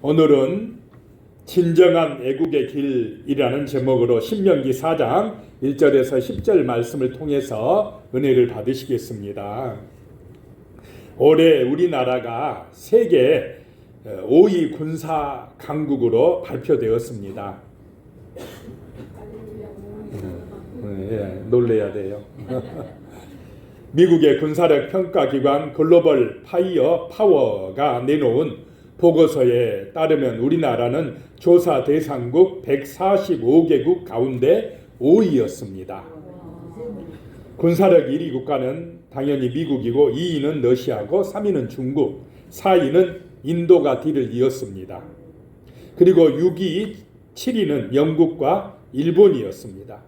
오늘은 진정한 애국의 길이라는 제목으로 신명기 4장 1절에서 10절 말씀을 통해서 은혜를 받으시겠습니다. 올해 우리나라가 세계 5위 군사 강국으로 발표되었습니다. 놀래야 돼요. 미국의 군사력 평가기관 글로벌 파이어 파워가 내놓은 보고서에 따르면 우리나라는 조사 대상국 145개국 가운데 5위였습니다. 군사력 1위 국가는 당연히 미국이고 2위는 러시아고 3위는 중국, 4위는 인도가 뒤를 이었습니다. 그리고 6위, 7위는 영국과 일본이었습니다.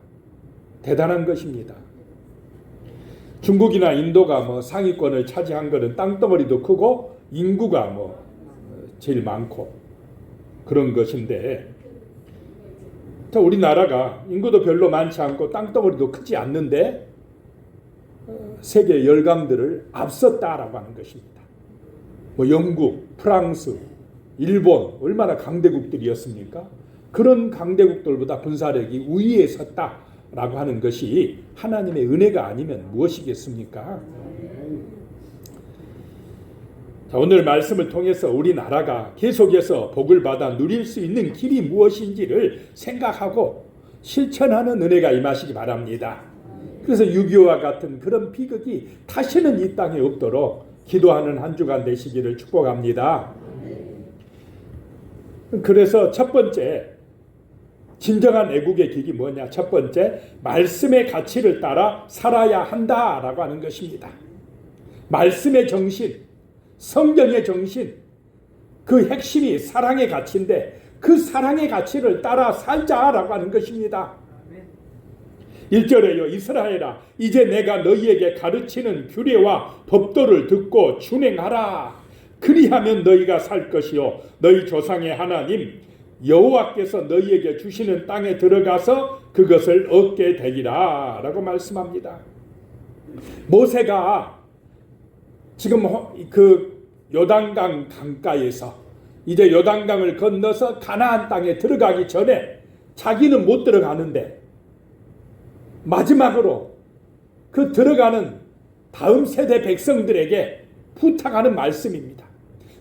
대단한 것입니다. 중국이나 인도가 상위권을 차지한 것은 땅덩어리도 크고 인구가 제일 많고 그런 것인데, 우리나라가 인구도 별로 많지 않고 땅덩어리도 크지 않는데 세계 열강들을 앞섰다라고 하는 것입니다. 영국, 프랑스, 일본 얼마나 강대국들이었습니까? 그런 강대국들보다 군사력이 우위에 섰다라고 하는 것이 하나님의 은혜가 아니면 무엇이겠습니까? 자, 오늘 말씀을 통해서 우리나라가 계속해서 복을 받아 누릴 수 있는 길이 무엇인지를 생각하고 실천하는 은혜가 임하시기 바랍니다. 그래서 6.25와 같은 그런 비극이 다시는 이 땅에 없도록 기도하는 한 주간 되시기를 축복합니다. 그래서 첫 번째, 진정한 애국의 길이 뭐냐? 첫 번째, 말씀의 가치를 따라 살아야 한다라고 하는 것입니다. 말씀의 정신, 성경의 정신, 그 핵심이 사랑의 가치인데 그 사랑의 가치를 따라 살자라고 하는 것입니다. 1절에요. 이스라엘아, 이제 내가 너희에게 가르치는 규례와 법도를 듣고 준행하라. 그리하면 너희가 살 것이요 너희 조상의 하나님 여호와께서 너희에게 주시는 땅에 들어가서 그것을 얻게 되리라 라고 말씀합니다. 모세가 지금 그 요단강 강가에서 이제 요단강을 건너서 가나안 땅에 들어가기 전에 자기는 못 들어가는데 마지막으로 그 들어가는 다음 세대 백성들에게 부탁하는 말씀입니다.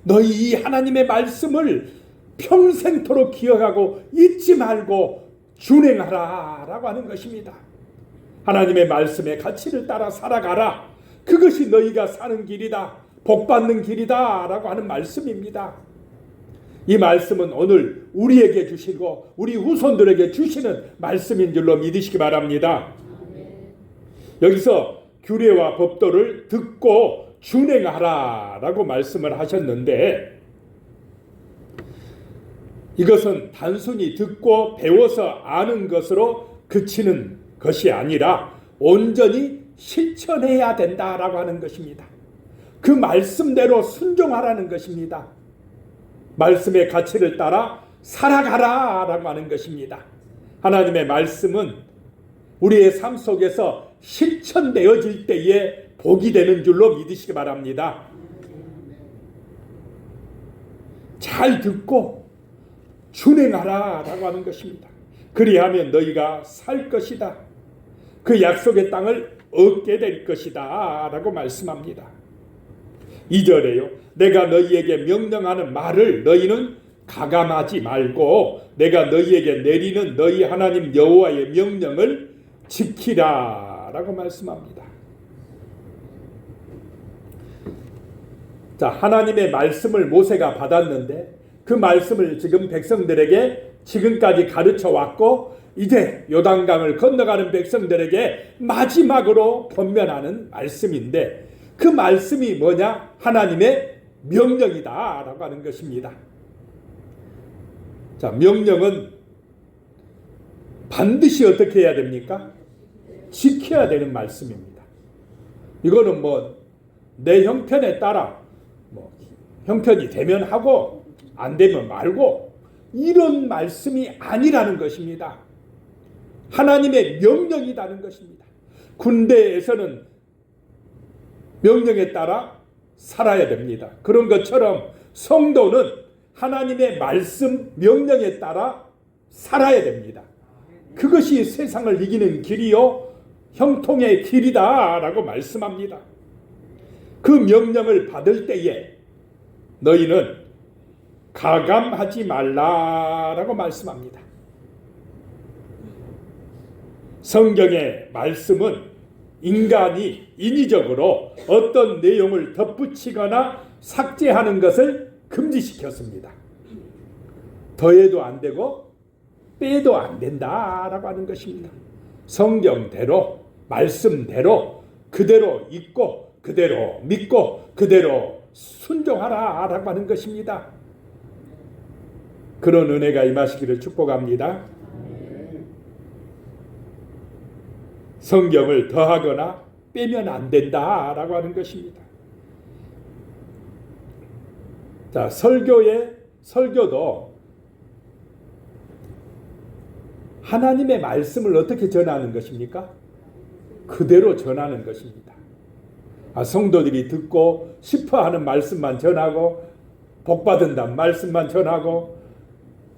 너희 이 하나님의 말씀을 평생토록 기억하고 잊지 말고 준행하라 라고 하는 것입니다. 하나님의 말씀의 가치를 따라 살아가라. 그것이 너희가 사는 길이다. 복받는 길이다 라고 하는 말씀입니다. 이 말씀은 오늘 우리에게 주시고 우리 후손들에게 주시는 말씀인 줄로 믿으시기 바랍니다. 여기서 규례와 법도를 듣고 준행하라 라고 말씀을 하셨는데, 이것은 단순히 듣고 배워서 아는 것으로 그치는 것이 아니라 온전히 실천해야 된다라고 하는 것입니다. 그 말씀대로 순종하라는 것입니다. 말씀의 가치를 따라 살아가라라고 하는 것입니다. 하나님의 말씀은 우리의 삶 속에서 실천되어질 때에 복이 되는 줄로 믿으시기 바랍니다. 잘 듣고 준행하라라고 하는 것입니다. 그리하면 너희가 살 것이다. 그 약속의 땅을 얻게 될 것이다 라고 말씀합니다. 2절에요. 내가 너희에게 명령하는 말을 너희는 가감하지 말고 내가 너희에게 내리는 너희 하나님 여호와의 명령을 지키라 라고 말씀합니다. 자, 하나님의 말씀을 모세가 받았는데 그 말씀을 지금 백성들에게 지금까지 가르쳐 왔고 이제 요단강을 건너가는 백성들에게 마지막으로 권면하는 말씀인데 그 말씀이 뭐냐? 하나님의 명령이다 라고 하는 것입니다. 자, 명령은 반드시 어떻게 해야 됩니까? 지켜야 되는 말씀입니다. 이거는 내 형편에 따라 형편이 되면 하고 안 되면 말고 이런 말씀이 아니라는 것입니다. 하나님의 명령이라는 것입니다. 군대에서는 명령에 따라 살아야 됩니다. 그런 것처럼 성도는 하나님의 말씀 명령에 따라 살아야 됩니다. 그것이 세상을 이기는 길이요 형통의 길이다 라고 말씀합니다. 그 명령을 받을 때에 너희는 가감하지 말라라고 말씀합니다. 성경의 말씀은 인간이 인위적으로 어떤 내용을 덧붙이거나 삭제하는 것을 금지시켰습니다. 더해도 안 되고 빼도 안 된다라고 하는 것입니다. 성경대로 말씀대로 그대로 읽고 그대로 믿고 그대로 순종하라라고 하는 것입니다. 그런 은혜가 임하시기를 축복합니다. 성경을 더하거나 빼면 안 된다라고 하는 것입니다. 자, 설교도 하나님의 말씀을 어떻게 전하는 것입니까? 그대로 전하는 것입니다. 성도들이 듣고 싶어하는 말씀만 전하고 복받은다 말씀만 전하고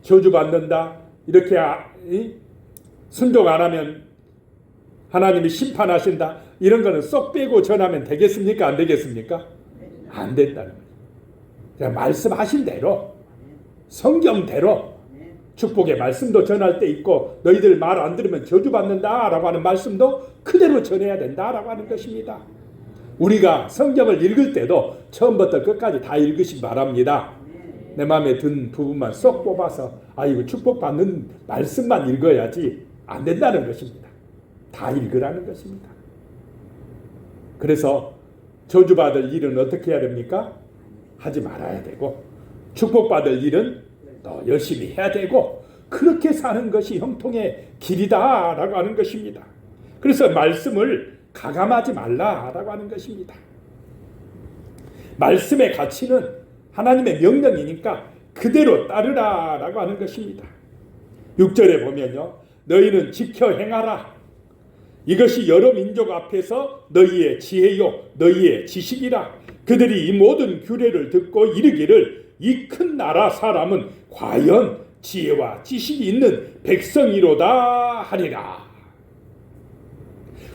저주받는다 이렇게 순종 안 하면 하나님이 심판하신다 이런 거는 쏙 빼고 전하면 되겠습니까? 안 되겠습니까? 안 된다는 거예요. 말씀하신 대로 성경대로 축복의 말씀도 전할 때 있고 너희들 말 안 들으면 저주받는다라고 하는 말씀도 그대로 전해야 된다라고 하는 것입니다. 우리가 성경을 읽을 때도 처음부터 끝까지 다 읽으시기 바랍니다. 내 마음에 든 부분만 쏙 뽑아서 이거 축복받는 말씀만 읽어야지 안 된다는 것입니다. 다 읽으라는 것입니다. 그래서 저주받을 일은 어떻게 해야 됩니까? 하지 말아야 되고 축복받을 일은 더 열심히 해야 되고 그렇게 사는 것이 형통의 길이다라고 하는 것입니다. 그래서 말씀을 가감하지 말라라고 하는 것입니다. 말씀의 가치는 하나님의 명령이니까 그대로 따르라라고 하는 것입니다. 6절에 보면요. 너희는 지켜 행하라. 이것이 여러 민족 앞에서 너희의 지혜요 너희의 지식이라. 그들이 이 모든 규례를 듣고 이르기를 이 큰 나라 사람은 과연 지혜와 지식이 있는 백성이로다 하리라.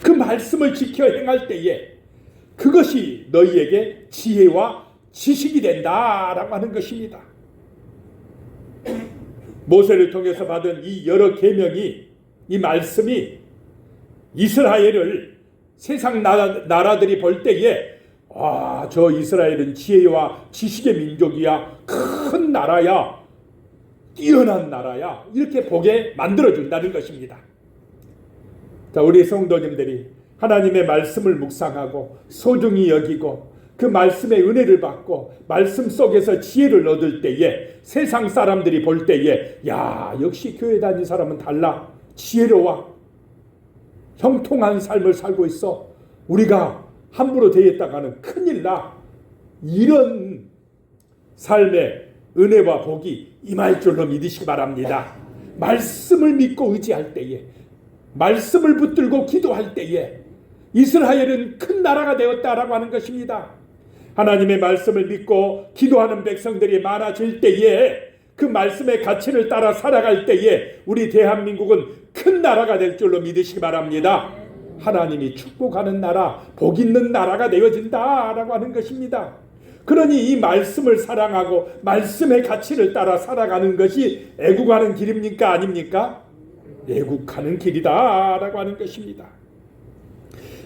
그 말씀을 지켜 행할 때에 그것이 너희에게 지혜와 지식이 된다라고 하는 것입니다. 모세를 통해서 받은 이 여러 계명이 이 말씀이 이스라엘을 세상 나라들이 볼 때에 저 이스라엘은 지혜와 지식의 민족이야 큰 나라야 뛰어난 나라야 이렇게 보게 만들어준다는 것입니다. 자, 우리 성도님들이 하나님의 말씀을 묵상하고 소중히 여기고 그 말씀의 은혜를 받고 말씀 속에서 지혜를 얻을 때에 세상 사람들이 볼 때에 역시 교회 다니는 사람은 달라 지혜로워 형통한 삶을 살고 있어 우리가 함부로 대했다가는 큰일 나 이런 삶의 은혜와 복이 임할 줄로 믿으시기 바랍니다. 말씀을 믿고 의지할 때에 말씀을 붙들고 기도할 때에 이스라엘은 큰 나라가 되었다라고 하는 것입니다. 하나님의 말씀을 믿고 기도하는 백성들이 많아질 때에 그 말씀의 가치를 따라 살아갈 때에 우리 대한민국은 큰 나라가 될 줄로 믿으시기 바랍니다. 하나님이 축복하는 나라, 복 있는 나라가 되어진다라고 하는 것입니다. 그러니 이 말씀을 사랑하고 말씀의 가치를 따라 살아가는 것이 애국하는 길입니까? 아닙니까? 애국하는 길이다라고 하는 것입니다.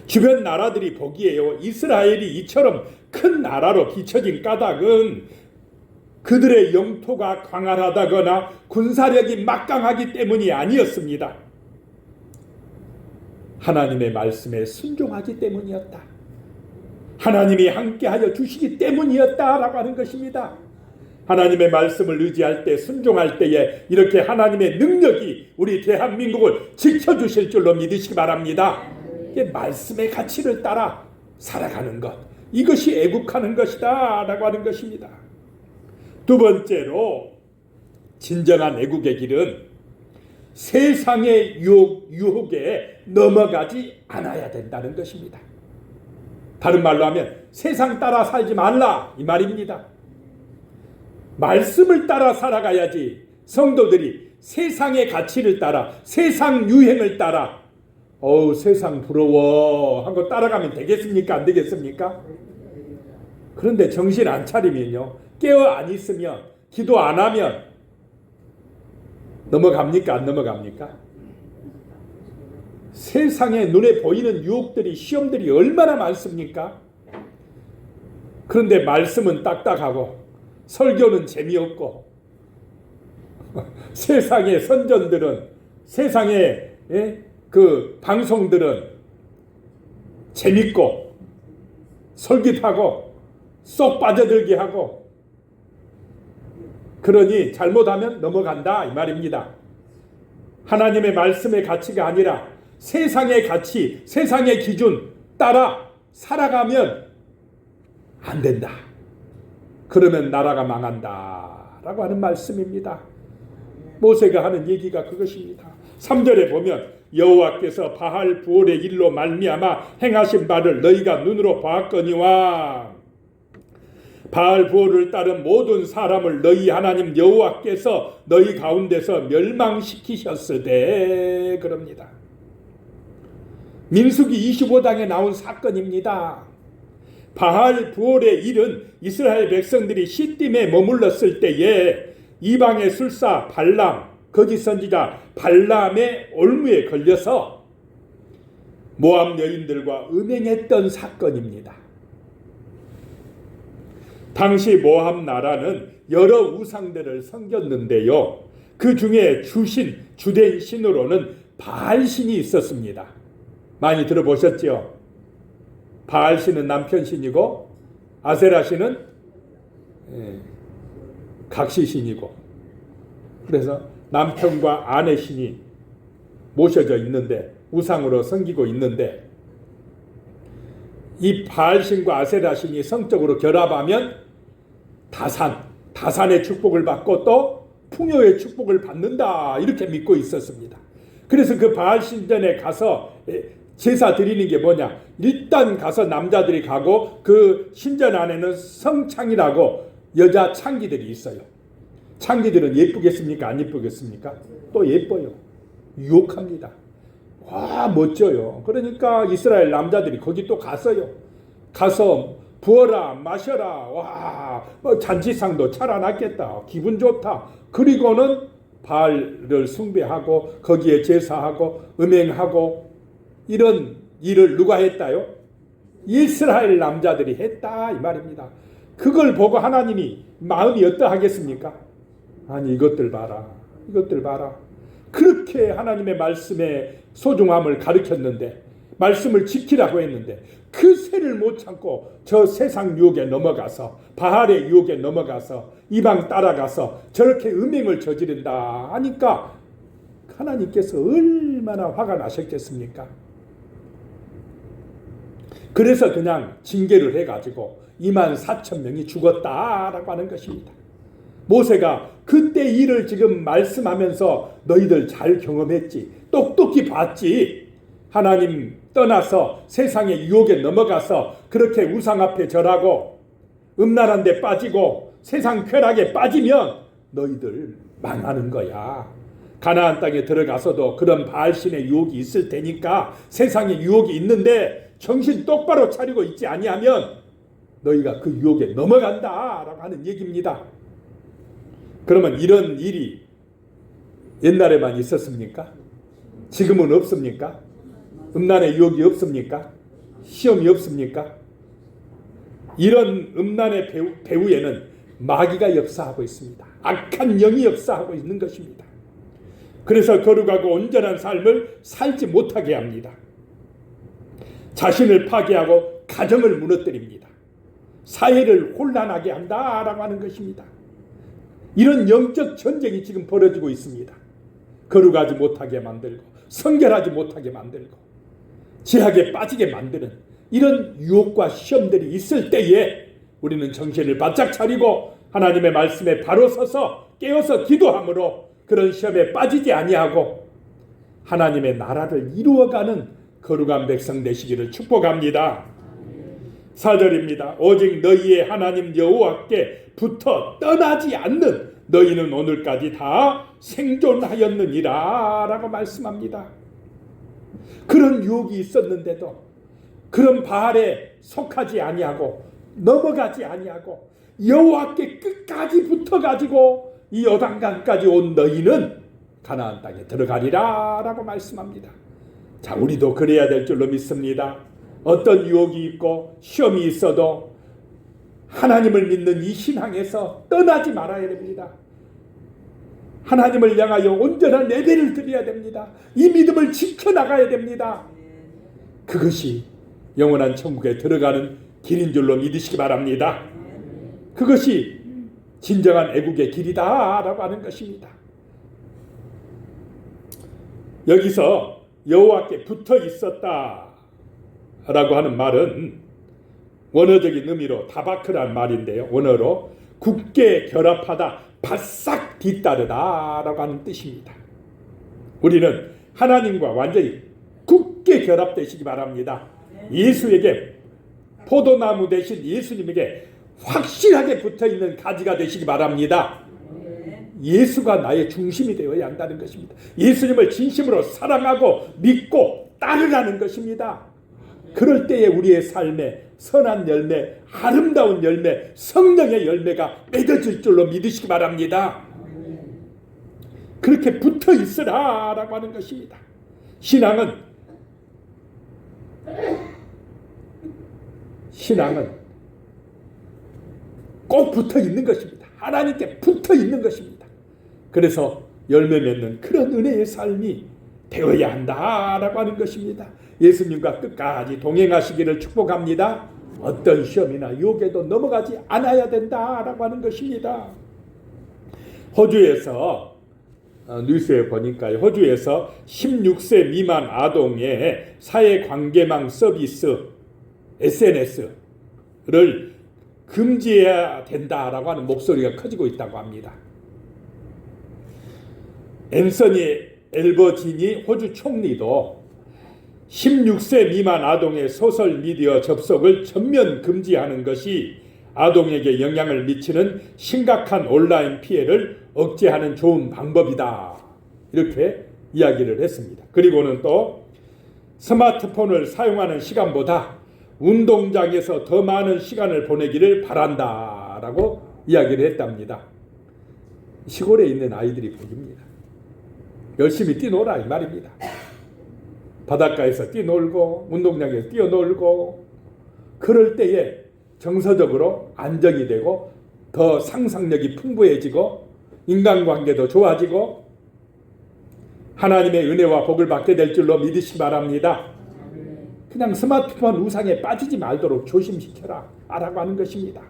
주변 나라들이 보기에요 이스라엘이 이처럼 큰 나라로 비춰진 까닭은 그들의 영토가 광활하다거나 군사력이 막강하기 때문이 아니었습니다. 하나님의 말씀에 순종하기 때문이었다. 하나님이 함께하여 주시기 때문이었다라고 하는 것입니다. 하나님의 말씀을 의지할 때 순종할 때에 이렇게 하나님의 능력이 우리 대한민국을 지켜주실 줄로 믿으시기 바랍니다. 이게 말씀의 가치를 따라 살아가는 것 이것이 애국하는 것이다 라고 하는 것입니다. 두 번째로 진정한 애국의 길은 세상의 유혹에 넘어가지 않아야 된다는 것입니다. 다른 말로 하면 세상 따라 살지 말라 이 말입니다. 말씀을 따라 살아가야지 성도들이 세상의 가치를 따라 세상 유행을 따라 세상 부러워 하고 따라가면 되겠습니까? 안 되겠습니까? 그런데 정신 안 차리면요, 깨어 안 있으면, 기도 안 하면 넘어갑니까? 안 넘어갑니까? 세상에 눈에 보이는 유혹들이, 시험들이 얼마나 많습니까? 그런데 말씀은 딱딱하고 설교는 재미없고 세상의 선전들은, 세상의 그 방송들은 재밌고 솔깃하고 쏙 빠져들게 하고, 그러니 잘못하면 넘어간다 이 말입니다. 하나님의 말씀의 가치가 아니라 세상의 가치, 세상의 기준 따라 살아가면 안 된다. 그러면 나라가 망한다 라고 하는 말씀입니다. 모세가 하는 얘기가 그것입니다. 3절에 보면 여호와께서 바알 부올의 일로 말미암아 행하신 바를 너희가 눈으로 보았거니와 바알 부올을 따른 모든 사람을 너희 하나님 여호와께서 너희 가운데서 멸망시키셨으되 그럽니다. 민수기 25장에 나온 사건입니다. 바알 부올의 일은 이스라엘 백성들이 시딤에 머물렀을 때에 이방의 술사 발람, 거짓 선지자 발람의 올무에 걸려서 모압 여인들과 음행했던 사건입니다. 당시 모압 나라는 여러 우상들을 섬겼는데요, 그 중에 주된 신으로는 바알신이 있었습니다. 많이 들어보셨죠? 바알신은 남편신이고 아세라신은 각시신이고, 그래서 남편과 아내 신이 모셔져 있는데, 우상으로 섬기고 있는데, 이 바알신과 아세라신이 성적으로 결합하면 다산의 축복을 받고 또 풍요의 축복을 받는다, 이렇게 믿고 있었습니다. 그래서 그 바알신전에 가서 제사 드리는 게 뭐냐, 일단 가서 남자들이 가고 그 신전 안에는 성창이라고 여자 창기들이 있어요. 창기들은 예쁘겠습니까? 안 예쁘겠습니까? 또 예뻐요. 유혹합니다. 와, 멋져요. 그러니까 이스라엘 남자들이 거기 또 갔어요. 가서 부어라 마셔라, 와, 잔치상도 차려놨겠다, 기분 좋다. 그리고는 바알을 숭배하고 거기에 제사하고 음행하고, 이런 일을 누가 했다요? 이스라엘 남자들이 했다 이 말입니다. 그걸 보고 하나님이 마음이 어떠하겠습니까? 아니, 이것들 봐라, 이것들 봐라. 그렇게 하나님의 말씀의 소중함을 가르쳤는데, 말씀을 지키라고 했는데, 그 새를 못 참고 저 세상 유혹에 넘어가서, 바알의 유혹에 넘어가서 이방 따라가서 저렇게 음행을 저지른다 하니까 하나님께서 얼마나 화가 나셨겠습니까? 그래서 그냥 징계를 해가지고 24,000명이 죽었다라고 하는 것입니다. 모세가 그때 일을 지금 말씀하면서 너희들 잘 경험했지, 똑똑히 봤지, 하나님 떠나서 세상의 유혹에 넘어가서 그렇게 우상 앞에 절하고 음란한 데 빠지고 세상 쾌락에 빠지면 너희들 망하는 거야. 가나안 땅에 들어가서도 그런 바알신의 유혹이 있을 테니까, 세상의 유혹이 있는데 정신 똑바로 차리고 있지 아니하면 너희가 그 유혹에 넘어간다라고 하는 얘기입니다. 그러면 이런 일이 옛날에만 있었습니까? 지금은 없습니까? 음란의 유혹이 없습니까? 시험이 없습니까? 이런 음란의 배후에는 마귀가 역사하고 있습니다. 악한 영이 역사하고 있는 것입니다. 그래서 거룩하고 온전한 삶을 살지 못하게 합니다. 자신을 파괴하고 가정을 무너뜨립니다. 사회를 혼란하게 한다라고 하는 것입니다. 이런 영적 전쟁이 지금 벌어지고 있습니다. 거룩하지 못하게 만들고 성결하지 못하게 만들고 죄악에 빠지게 만드는 이런 유혹과 시험들이 있을 때에 우리는 정신을 바짝 차리고 하나님의 말씀에 바로 서서 깨어서 기도함으로 그런 시험에 빠지지 아니하고 하나님의 나라를 이루어가는 거룩한 백성 되시기를 축복합니다. 4절입니다. 오직 너희의 하나님 여호와께 붙어 떠나지 않는 너희는 오늘까지 다 생존하였느니라 라고 말씀합니다. 그런 유혹이 있었는데도 그런 바알에 속하지 아니하고 넘어가지 아니하고 여호와께 끝까지 붙어가지고 이 요단강까지 온 너희는 가나안 땅에 들어가리라 라고 말씀합니다. 자, 우리도 그래야 될 줄로 믿습니다. 어떤 유혹이 있고 시험이 있어도 하나님을 믿는 이 신앙에서 떠나지 말아야 됩니다. 하나님을 향하여 온전한 예배를 드려야 됩니다. 이 믿음을 지켜나가야 됩니다. 그것이 영원한 천국에 들어가는 길인 줄로 믿으시기 바랍니다. 그것이 진정한 애국의 길이다 라고 하는 것입니다. 여기서 여호와께 붙어 있었다 라고 하는 말은 원어적인 의미로 다바크란 말인데요. 원어로 굳게 결합하다, 바싹 뒤따르다 라고 하는 뜻입니다. 우리는 하나님과 완전히 굳게 결합되시기 바랍니다. 예수에게, 포도나무 대신 예수님에게 확실하게 붙어있는 가지가 되시기 바랍니다. 예수가 나의 중심이 되어야 한다는 것입니다. 예수님을 진심으로 사랑하고 믿고 따르라는 것입니다. 그럴 때에 우리의 삶에 선한 열매, 아름다운 열매, 성령의 열매가 맺어질 줄로 믿으시기 바랍니다. 그렇게 붙어 있으라 라고 하는 것입니다. 신앙은 꼭 붙어 있는 것입니다. 하나님께 붙어 있는 것입니다. 그래서 열매 맺는 그런 은혜의 삶이 되어야 한다라고 하는 것입니다. 예수님과 끝까지 동행하시기를 축복합니다. 어떤 시험이나 유혹에도 넘어가지 않아야 된다라고 하는 것입니다. 호주에서 뉴스에 보니까 호주에서 16세 미만 아동의 사회관계망 서비스 SNS를 금지해야 된다라고 하는 목소리가 커지고 있다고 합니다. 앤서니 앨버지니 호주 총리도 16세 미만 아동의 소셜미디어 접속을 전면 금지하는 것이 아동에게 영향을 미치는 심각한 온라인 피해를 억제하는 좋은 방법이다. 이렇게 이야기를 했습니다. 그리고는 또 스마트폰을 사용하는 시간보다 운동장에서 더 많은 시간을 보내기를 바란다라고 이야기를 했답니다. 시골에 있는 아이들이 보입니다. 열심히 뛰놀아 이 말입니다. 바닷가에서 뛰놀고 운동장에서 뛰어놀고 그럴 때에 정서적으로 안정이 되고 더 상상력이 풍부해지고 인간관계도 좋아지고 하나님의 은혜와 복을 받게 될 줄로 믿으시기 바랍니다. 그냥 스마트폰 우상에 빠지지 말도록 조심시켜라 라고 하는 것입니다.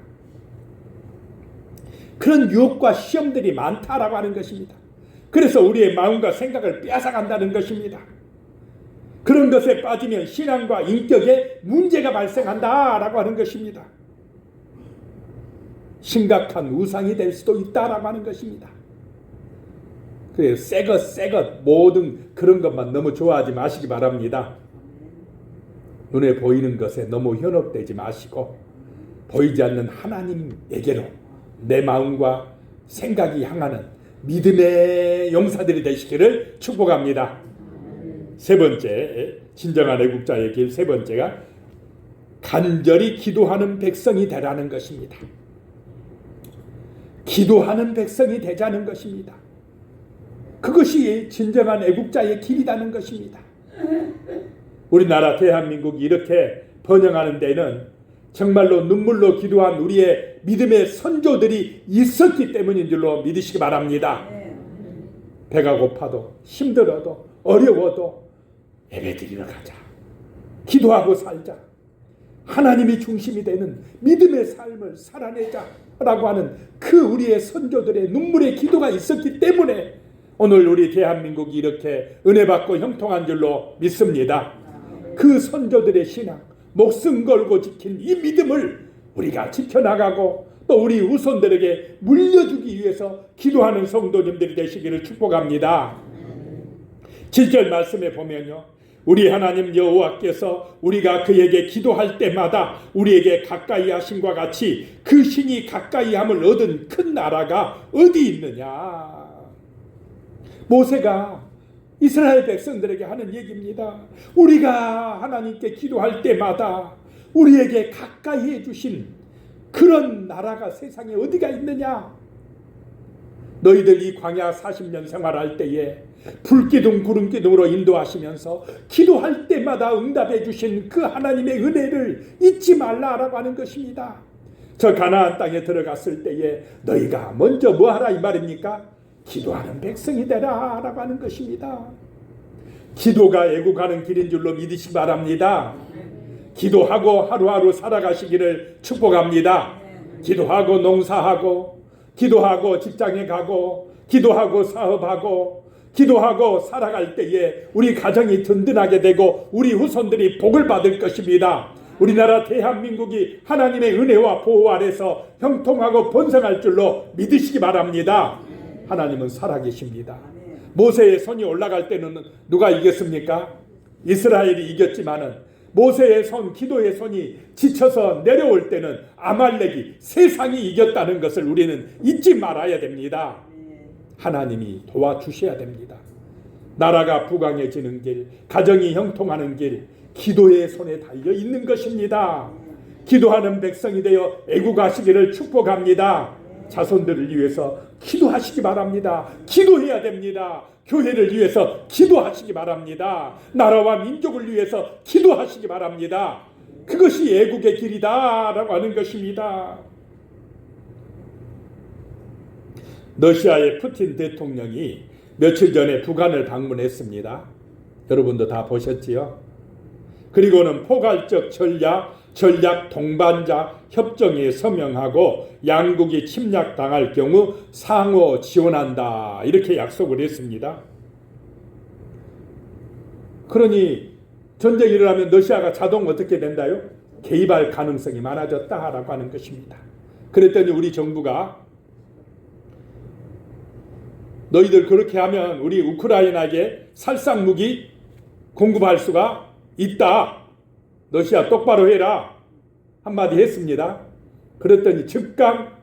그런 유혹과 시험들이 많다라고 하는 것입니다. 그래서 우리의 마음과 생각을 빼앗아간다는 것입니다. 그런 것에 빠지면 신앙과 인격에 문제가 발생한다라고 하는 것입니다. 심각한 우상이 될 수도 있다라고 하는 것입니다. 그래서 새것 모든 그런 것만 너무 좋아하지 마시기 바랍니다. 눈에 보이는 것에 너무 현혹되지 마시고 보이지 않는 하나님에게로 내 마음과 생각이 향하는 믿음의 용사들이 되시기를 축복합니다. 세 번째, 진정한 애국자의 길 세 번째가 간절히 기도하는 백성이 되라는 것입니다. 기도하는 백성이 되자는 것입니다. 그것이 진정한 애국자의 길이라는 것입니다. 우리나라 대한민국이 이렇게 번영하는 데는 정말로 눈물로 기도한 우리의 믿음의 선조들이 있었기 때문인 줄로 믿으시기 바랍니다. 배가 고파도 힘들어도 어려워도 예배드리러 가자. 기도하고 살자. 하나님이 중심이 되는 믿음의 삶을 살아내자라고 하는 그 우리의 선조들의 눈물의 기도가 있었기 때문에 오늘 우리 대한민국이 이렇게 은혜 받고 형통한 줄로 믿습니다. 그 선조들의 신앙, 목숨 걸고 지킨 이 믿음을 우리가 지켜나가고 또 우리 후손들에게 물려주기 위해서 기도하는 성도님들이 되시기를 축복합니다. 7절 말씀에 보면요, 우리 하나님 여호와께서 우리가 그에게 기도할 때마다 우리에게 가까이 하심과 같이 그 신이 가까이 함을 얻은 큰 나라가 어디 있느냐. 모세가 이스라엘 백성들에게 하는 얘기입니다. 우리가 하나님께 기도할 때마다 우리에게 가까이 해주신 그런 나라가 세상에 어디가 있느냐. 너희들 이 광야 40년 생활할 때에 불기둥 구름기둥으로 인도하시면서 기도할 때마다 응답해 주신 그 하나님의 은혜를 잊지 말라라고 하는 것입니다. 저 가나안 땅에 들어갔을 때에 너희가 먼저 뭐하라 이 말입니까? 기도하는 백성이 되라 라고 하는 것입니다. 기도가 애국하는 길인 줄로 믿으시 바랍니다. 기도하고 하루하루 살아가시기를 축복합니다. 기도하고 농사하고, 기도하고 직장에 가고, 기도하고 사업하고, 기도하고 살아갈 때에 우리 가정이 든든하게 되고 우리 후손들이 복을 받을 것입니다. 우리나라 대한민국이 하나님의 은혜와 보호 아래서 형통하고 번성할 줄로 믿으시기 바랍니다. 하나님은 살아계십니다. 모세의 손이 올라갈 때는 누가 이겼습니까? 이스라엘이 이겼지만은 모세의 손, 기도의 손이 지쳐서 내려올 때는 아말렉이, 세상이 이겼다는 것을 우리는 잊지 말아야 됩니다. 하나님이 도와주셔야 됩니다. 나라가 부강해지는 길, 가정이 형통하는 길, 기도의 손에 달려 있는 것입니다. 기도하는 백성이 되어 애국하시기를 축복합니다. 자손들을 위해서 기도하시기 바랍니다. 기도해야 됩니다. 교회를 위해서 기도하시기 바랍니다. 나라와 민족을 위해서 기도하시기 바랍니다. 그것이 애국의 길이다라고 하는 것입니다. 러시아의 푸틴 대통령이 며칠 전에 북한을 방문했습니다. 여러분도 다 보셨지요? 그리고는 포괄적 전략 동반자 협정에 서명하고 양국이 침략당할 경우 상호 지원한다 이렇게 약속을 했습니다. 그러니 전쟁이 일어나면 러시아가 자동 어떻게 된다요? 개입할 가능성이 많아졌다라고 하는 것입니다. 그랬더니 우리 정부가 너희들 그렇게 하면 우리 우크라이나에게 살상무기 공급할 수가 있다. 러시아 똑바로 해라. 한마디 했습니다. 그랬더니 즉각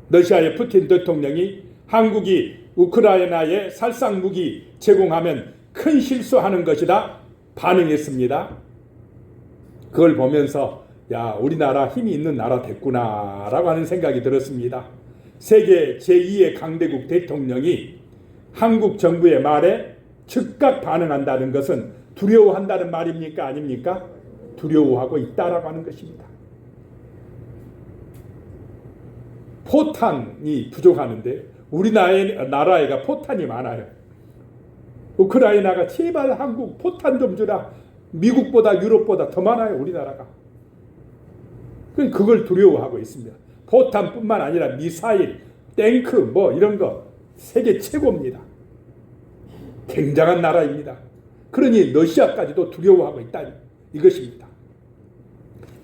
러시아의 푸틴 대통령이 한국이 우크라이나에 살상무기 제공하면 큰 실수하는 것이다 반응했습니다. 그걸 보면서 야, 우리나라 힘이 있는 나라 됐구나 라고 하는 생각이 들었습니다. 세계 제2의 강대국 대통령이 한국 정부의 말에 즉각 반응한다는 것은 두려워한다는 말입니까? 아닙니까? 두려워하고 있다라고 하는 것입니다. 포탄이 부족하는데 우리나라에가 포탄이 많아요. 우크라이나가 제발 한국 포탄 좀 주라. 미국보다 유럽보다 더 많아요. 우리나라가. 그걸 두려워하고 있습니다. 포탄뿐만 아니라 미사일, 탱크 뭐 이런 거 세계 최고입니다. 굉장한 나라입니다. 그러니 러시아까지도 두려워하고 있다 이것입니다.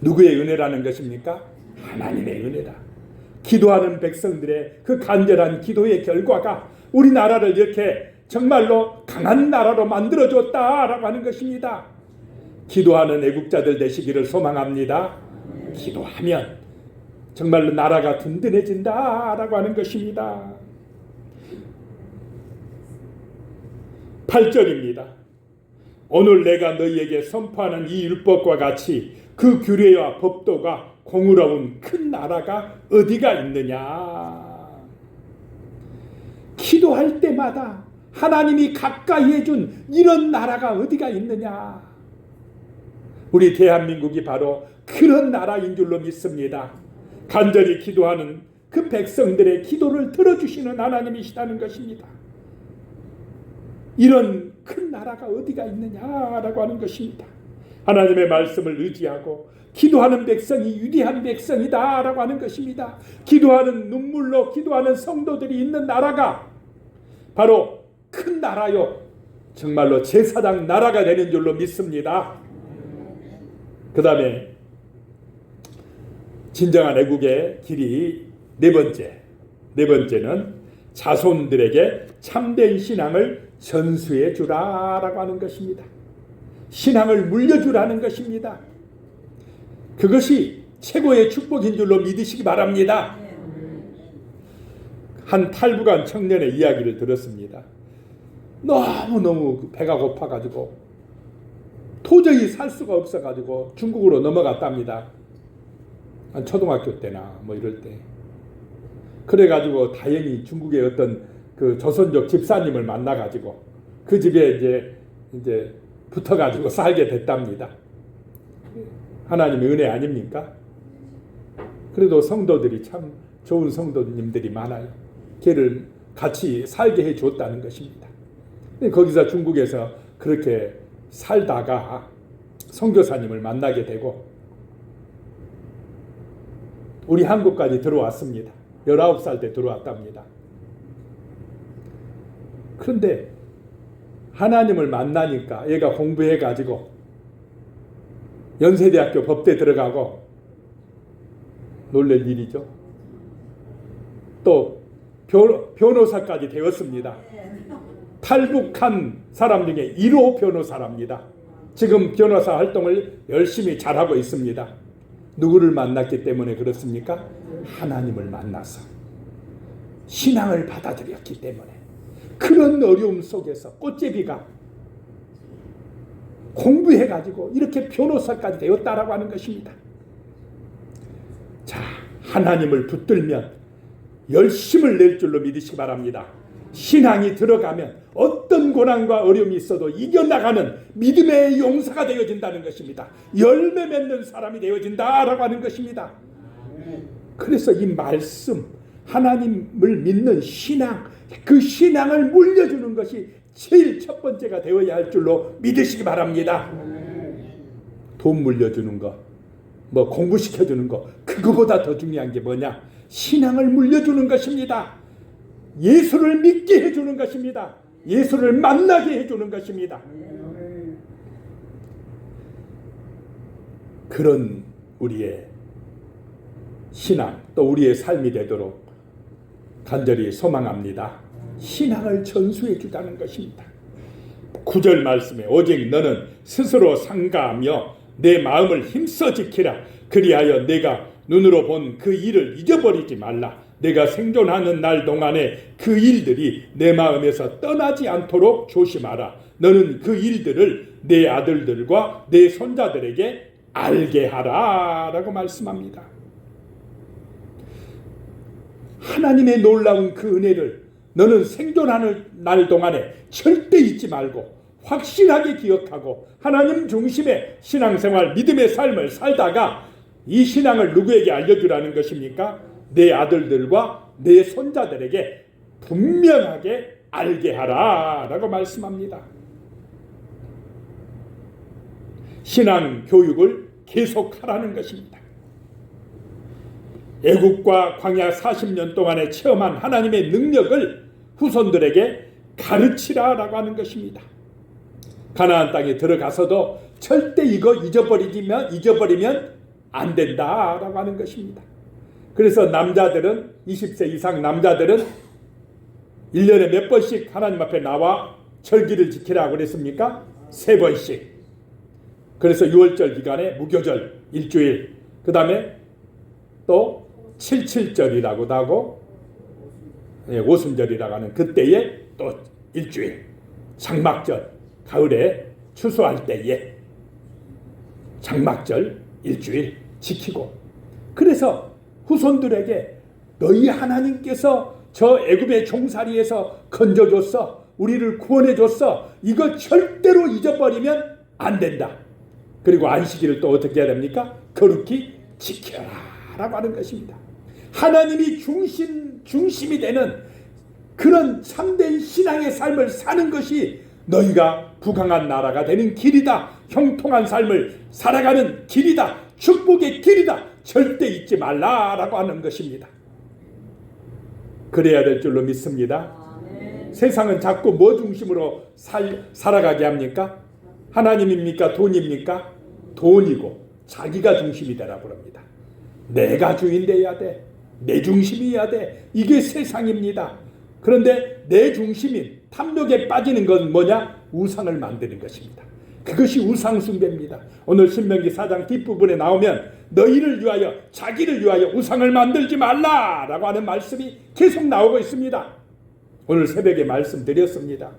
누구의 은혜라는 것입니까? 하나님의 은혜다. 기도하는 백성들의 그 간절한 기도의 결과가 우리나라를 이렇게 정말로 강한 나라로 만들어줬다라고 하는 것입니다. 기도하는 애국자들 되시기를 소망합니다. 기도하면 정말로 나라가 든든해진다라고 하는 것입니다. 8절입니다. 오늘 내가 너희에게 선포하는 이 율법과 같이 그 규례와 법도가 공의로운 큰 나라가 어디가 있느냐. 기도할 때마다 하나님이 가까이 해준 이런 나라가 어디가 있느냐. 우리 대한민국이 바로 그런 나라인 줄로 믿습니다. 간절히 기도하는 그 백성들의 기도를 들어주시는 하나님이시다는 것입니다. 이런 큰 나라가 어디가 있느냐라고 하는 것입니다. 하나님의 말씀을 의지하고 기도하는 백성이 위대한 백성이다라고 하는 것입니다. 기도하는 눈물로 기도하는 성도들이 있는 나라가 바로 큰 나라요. 정말로 제사장 나라가 되는 줄로 믿습니다. 그 다음에 진정한 애국의 길이 네 번째는 자손들에게 참된 신앙을 전수해 주라라고 하는 것입니다. 신앙을 물려주라는 것입니다. 그것이 최고의 축복인 줄로 믿으시기 바랍니다. 한 탈북한 청년의 이야기를 들었습니다. 너무너무 배가 고파가지고 도저히 살 수가 없어가지고 중국으로 넘어갔답니다. 한 초등학교 때나 뭐 이럴 때. 그래가지고 다행히 중국의 어떤 그 조선족 집사님을 만나가지고 그 집에 이제 붙어가지고 살게 됐답니다. 하나님의 은혜 아닙니까? 그래도 성도들이 참 좋은 성도님들이 많아요. 걔를 같이 살게 해줬다는 것입니다. 거기서 중국에서 그렇게 살다가 선교사님을 만나게 되고 우리 한국까지 들어왔습니다. 19살 때 들어왔답니다. 그런데 하나님을 만나니까 얘가 공부해가지고 연세대학교 법대 들어가고 놀랄 일이죠. 또 변호사까지 되었습니다. 탈북한 사람 중에 1호 변호사랍니다. 지금 변호사 활동을 열심히 잘하고 있습니다. 누구를 만났기 때문에 그렇습니까? 하나님을 만나서 신앙을 받아들였기 때문에. 그런 어려움 속에서 꽃제비가 공부해가지고 이렇게 변호사까지 되었다라고 하는 것입니다. 자, 하나님을 붙들면 열심을 낼 줄로 믿으시기 바랍니다. 신앙이 들어가면 어떤 고난과 어려움이 있어도 이겨나가는 믿음의 용사가 되어진다는 것입니다. 열매 맺는 사람이 되어진다라고 하는 것입니다. 그래서 이 말씀, 하나님을 믿는 신앙, 그 신앙을 물려주는 것이 제일 첫 번째가 되어야 할 줄로 믿으시기 바랍니다. 돈 물려주는 거, 뭐 공부시켜주는 거, 그거보다 더 중요한 게 뭐냐? 신앙을 물려주는 것입니다. 예수를 믿게 해주는 것입니다. 예수를 만나게 해주는 것입니다. 그런 우리의 신앙, 또 우리의 삶이 되도록 간절히 소망합니다. 신앙을 전수해 주자는 것입니다. 9절 말씀에 오직 너는 스스로 상가하며 내 마음을 힘써 지키라. 그리하여 내가 눈으로 본 그 일을 잊어버리지 말라. 내가 생존하는 날 동안에 그 일들이 내 마음에서 떠나지 않도록 조심하라. 너는 그 일들을 내 아들들과 내 손자들에게 알게 하라 라고 말씀합니다. 하나님의 놀라운 그 은혜를 너는 생존하는 날 동안에 절대 잊지 말고 확실하게 기억하고 하나님 중심의 신앙생활, 믿음의 삶을 살다가 이 신앙을 누구에게 알려주라는 것입니까? 내 아들들과 내 손자들에게 분명하게 알게 하라 라고 말씀합니다. 신앙 교육을 계속하라는 것입니다. 애국과 광야 40년 동안에 체험한 하나님의 능력을 후손들에게 가르치라라고 하는 것입니다. 가나안 땅에 들어가서도 절대 이거 잊어버리면 안 된다라고 하는 것입니다. 그래서 남자들은 20세 이상 남자들은 1년에 몇 번씩 하나님 앞에 나와 절기를 지키라고 그랬습니까? 3번씩. 그래서 6월절 기간에 무교절 일주일, 그 다음에 또 77절이라고도 하고 오순절이라고 하는 그때에 또 일주일, 장막절 가을에 추수할 때에 장막절 일주일 지키고, 그래서 후손들에게 너희 하나님께서 저 애굽의 종살이에서 건져줬어, 우리를 구원해줬어, 이거 절대로 잊어버리면 안 된다. 그리고 안식일을 또 어떻게 해야 됩니까? 거룩히 지켜라 라고 하는 것입니다. 하나님이 중심이 되는 그런 참된 신앙의 삶을 사는 것이 너희가 부강한 나라가 되는 길이다. 형통한 삶을 살아가는 길이다. 축복의 길이다. 절대 잊지 말라라고 하는 것입니다. 그래야 될 줄로 믿습니다. 세상은 자꾸 뭐 중심으로 살아가게 합니까? 하나님입니까? 돈입니까? 돈이고 자기가 중심이 되라고 합니다. 내가 주인 돼야 돼. 내 중심이어야 돼. 이게 세상입니다. 그런데 내 중심인 탐욕에 빠지는 건 뭐냐? 우상을 만드는 것입니다. 그것이 우상숭배입니다. 오늘 신명기 4장 뒷부분에 나오면 너희를 위하여 자기를 위하여 우상을 만들지 말라라고 하는 말씀이 계속 나오고 있습니다. 오늘 새벽에 말씀드렸습니다.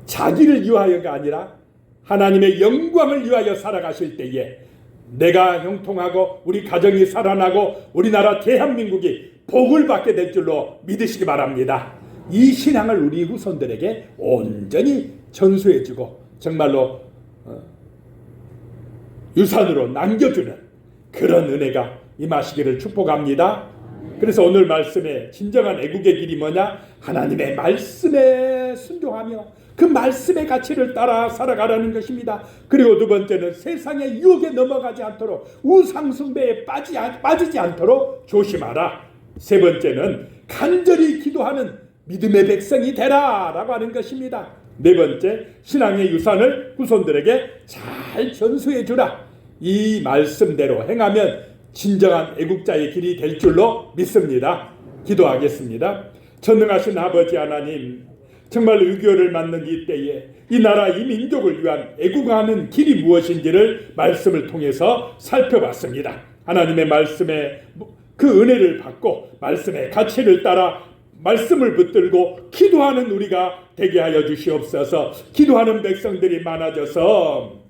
자기를 위하여가 아니라 하나님의 영광을 위하여 살아가실 때에 내가 형통하고 우리 가정이 살아나고 우리나라 대한민국이 복을 받게 될 줄로 믿으시기 바랍니다. 이 신앙을 우리 후손들에게 온전히 전수해주고 정말로 유산으로 남겨주는 그런 은혜가 임하시기를 축복합니다. 그래서 오늘 말씀에 진정한 애국의 길이 뭐냐? 하나님의 말씀에 순종하며 그 말씀의 가치를 따라 살아가라는 것입니다. 그리고 두 번째는 세상의 유혹에 넘어가지 않도록 우상숭배에 빠지지 않도록 조심하라. 세 번째는 간절히 기도하는 믿음의 백성이 되라 라고 하는 것입니다. 네 번째, 신앙의 유산을 후손들에게 잘 전수해 주라. 이 말씀대로 행하면 진정한 애국자의 길이 될 줄로 믿습니다. 기도하겠습니다. 전능하신 아버지 하나님, 정말 6.25를 맞는 이 때에 이 나라 이 민족을 위한 애국하는 길이 무엇인지를 말씀을 통해서 살펴봤습니다. 하나님의 말씀에 그 은혜를 받고 말씀의 가치를 따라 말씀을 붙들고 기도하는 우리가 되게 하여 주시옵소서. 기도하는 백성들이 많아져서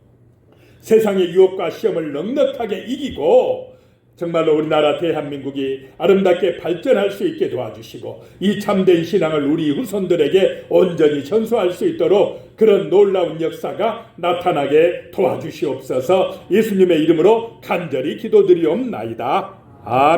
세상의 유혹과 시험을 넉넉하게 이기고 정말로 우리나라 대한민국이 아름답게 발전할 수 있게 도와주시고 이 참된 신앙을 우리 후손들에게 온전히 전수할 수 있도록 그런 놀라운 역사가 나타나게 도와주시옵소서. 예수님의 이름으로 간절히 기도드리옵나이다. 아멘.